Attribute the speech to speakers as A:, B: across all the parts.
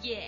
A: Yeah.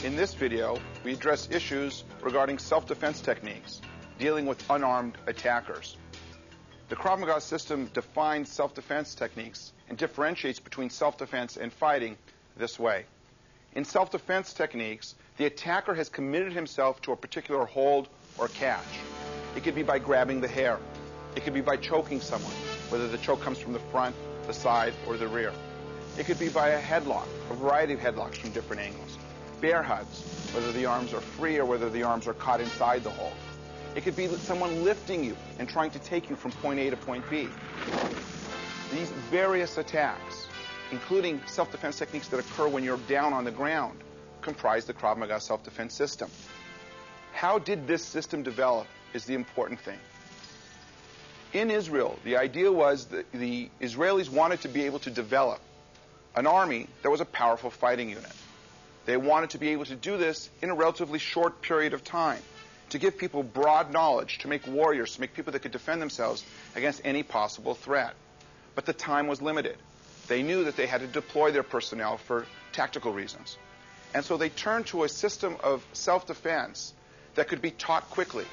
B: In this video, we address issues regarding self-defense techniques, dealing with unarmed attackers. The Krav Maga system defines self-defense techniques and differentiates between self-defense and fighting this way. In self-defense techniques, the attacker has committed himself to a particular hold or catch. It could be by grabbing the hair. It could be by choking someone, whether the choke comes from the front, the side, or the rear. It could be by a headlock, a variety of headlocks from different angles. Bear hugs, whether the arms are free or whether the arms are caught inside the hold. It could be someone lifting you and trying to take you from point A to point B. These various attacks, including self-defense techniques that occur when you're down on the ground, comprise the Krav Maga self-defense system. How did this system develop is the important thing. In Israel, the idea was that the Israelis wanted to be able to develop an army that was a powerful fighting unit. They wanted to be able to do this in a relatively short period of time, to give people broad knowledge, to make warriors, to make people that could defend themselves against any possible threat. But the time was limited. They knew that they had to deploy their personnel for tactical reasons. And so they turned to a system of self-defense that could be taught quickly,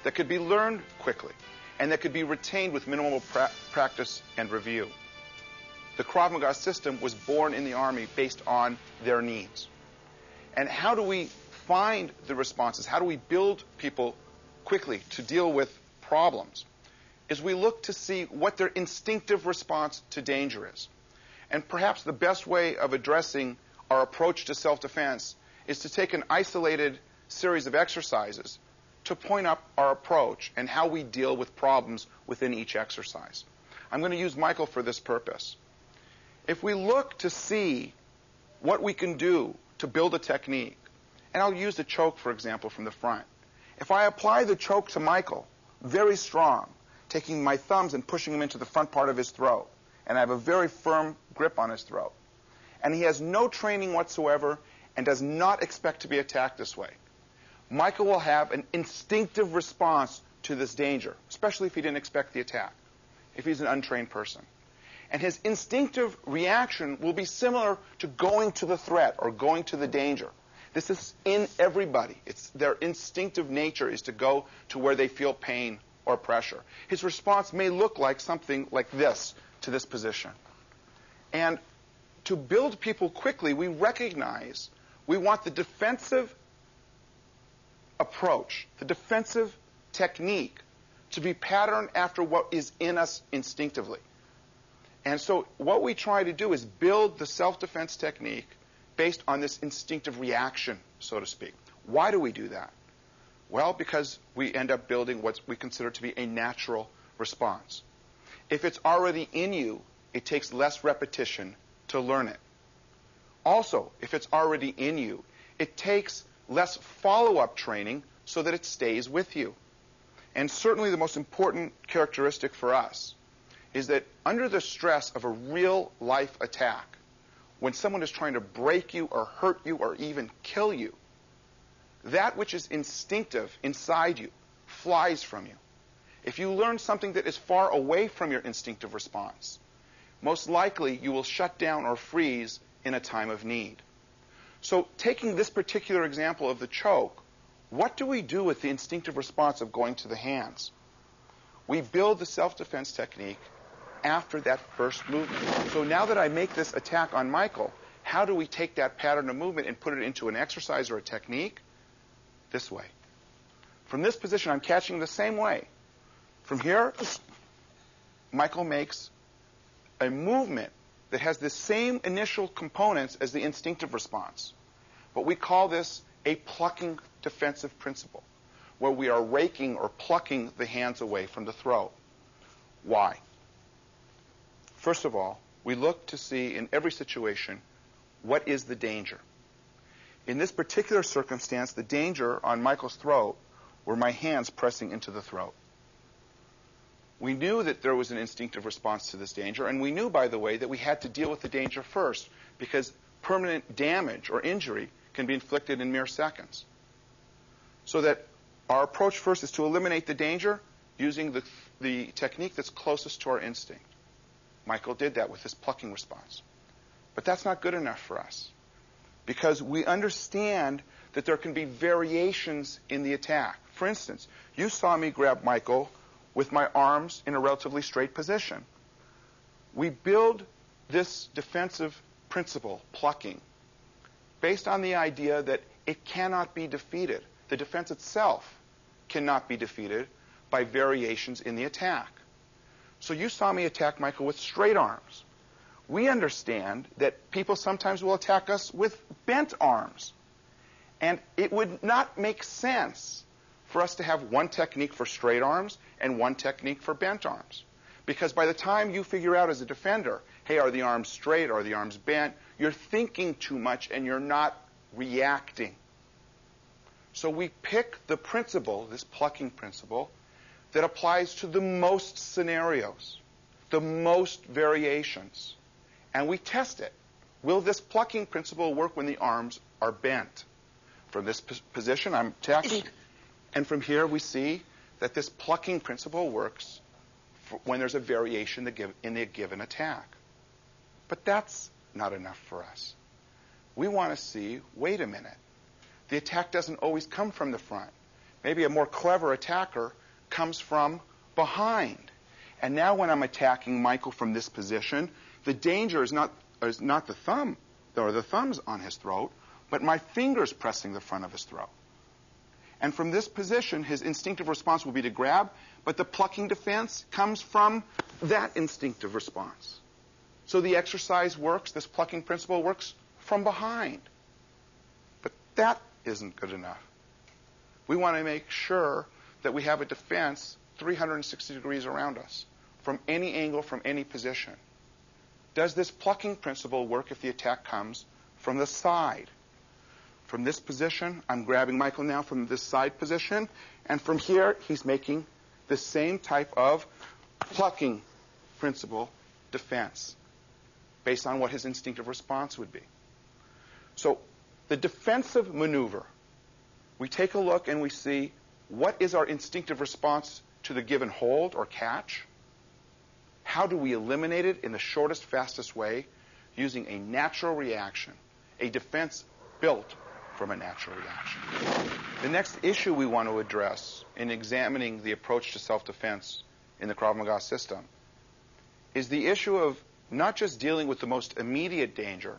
B: that could be learned quickly, and that could be retained with minimal practice and review. The Krav Maga system was born in the Army based on their needs. And how do we find the responses? How do we build people quickly to deal with problems? Is we look to see what their instinctive response to danger is. And perhaps the best way of addressing our approach to self-defense is to take an isolated series of exercises to point up our approach and how we deal with problems within each exercise. I'm going to use Michael for this purpose. If we look to see what we can do to build a technique, and I'll use the choke, for example, from the front. If I apply the choke to Michael, very strong, taking my thumbs and pushing him into the front part of his throat, and I have a very firm grip on his throat, and he has no training whatsoever and does not expect to be attacked this way, Michael will have an instinctive response to this danger, especially if he didn't expect the attack, if he's an untrained person. And his instinctive reaction will be similar to going to the threat or going to the danger. This is in everybody. It's their instinctive nature is to go to where they feel pain or pressure. His response may look like something like this to this position. And to build people quickly, we recognize we want the defensive approach, the defensive technique, to be patterned after what is in us instinctively. And so what we try to do is build the self-defense technique based on this instinctive reaction, so to speak. Why do we do that? Well, because we end up building what we consider to be a natural response. If it's already in you, it takes less repetition to learn it. Also, if it's already in you, it takes less follow-up training so that it stays with you. And certainly the most important characteristic for us is that under the stress of a real-life attack, when someone is trying to break you or hurt you or even kill you, that which is instinctive inside you flies from you. If you learn something that is far away from your instinctive response, most likely you will shut down or freeze in a time of need. So taking this particular example of the choke, what do we do with the instinctive response of going to the hands? We build the self-defense technique after that first movement. So now that I make this attack on Michael, how do we take that pattern of movement and put it into an exercise or a technique? This way. From this position, I'm catching the same way. From here, Michael makes a movement that has the same initial components as the instinctive response. But we call this a plucking defensive principle, where we are raking or plucking the hands away from the throat. Why? First of all, we look to see in every situation, what is the danger? In this particular circumstance, the danger on Michael's throat were my hands pressing into the throat. We knew that there was an instinctive response to this danger, and we knew, by the way, that we had to deal with the danger first, because permanent damage or injury can be inflicted in mere seconds. So that our approach first is to eliminate the danger using the technique that's closest to our instinct. Michael did that with his plucking response. But that's not good enough for us, because we understand that there can be variations in the attack. For instance, you saw me grab Michael with my arms in a relatively straight position. We build this defensive principle, plucking, based on the idea that it cannot be defeated. The defense itself cannot be defeated by variations in the attack. So you saw me attack Michael with straight arms. We understand that people sometimes will attack us with bent arms. And it would not make sense for us to have one technique for straight arms and one technique for bent arms. Because by the time you figure out as a defender, hey, are the arms straight, are the arms bent, you're thinking too much and you're not reacting. So we pick the principle, this plucking principle, that applies to the most scenarios, the most variations. And we test it. Will this plucking principle work when the arms are bent? From this position, I'm attacking. And from here, we see that this plucking principle works when there's a variation in the given attack. But that's not enough for us. We want to see, wait a minute, the attack doesn't always come from the front. Maybe a more clever attacker comes from behind. And now when I'm attacking Michael from this position, the danger is not the thumb, or the thumbs on his throat, but my fingers pressing the front of his throat. And from this position, his instinctive response will be to grab, but the plucking defense comes from that instinctive response. So the exercise works, this plucking principle works from behind. But that isn't good enough. We want to make sure that we have a defense 360 degrees around us, from any angle, from any position. Does this plucking principle work if the attack comes from the side? From this position, I'm grabbing Michael now from this side position, and from here, he's making the same type of plucking principle defense based on what his instinctive response would be. So the defensive maneuver, we take a look and we see what is our instinctive response to the given hold or catch. How do we eliminate it in the shortest, fastest way using a natural reaction, a defense built from a natural reaction. The next issue we want to address in examining the approach to self-defense in the Krav Maga system is the issue of not just dealing with the most immediate danger,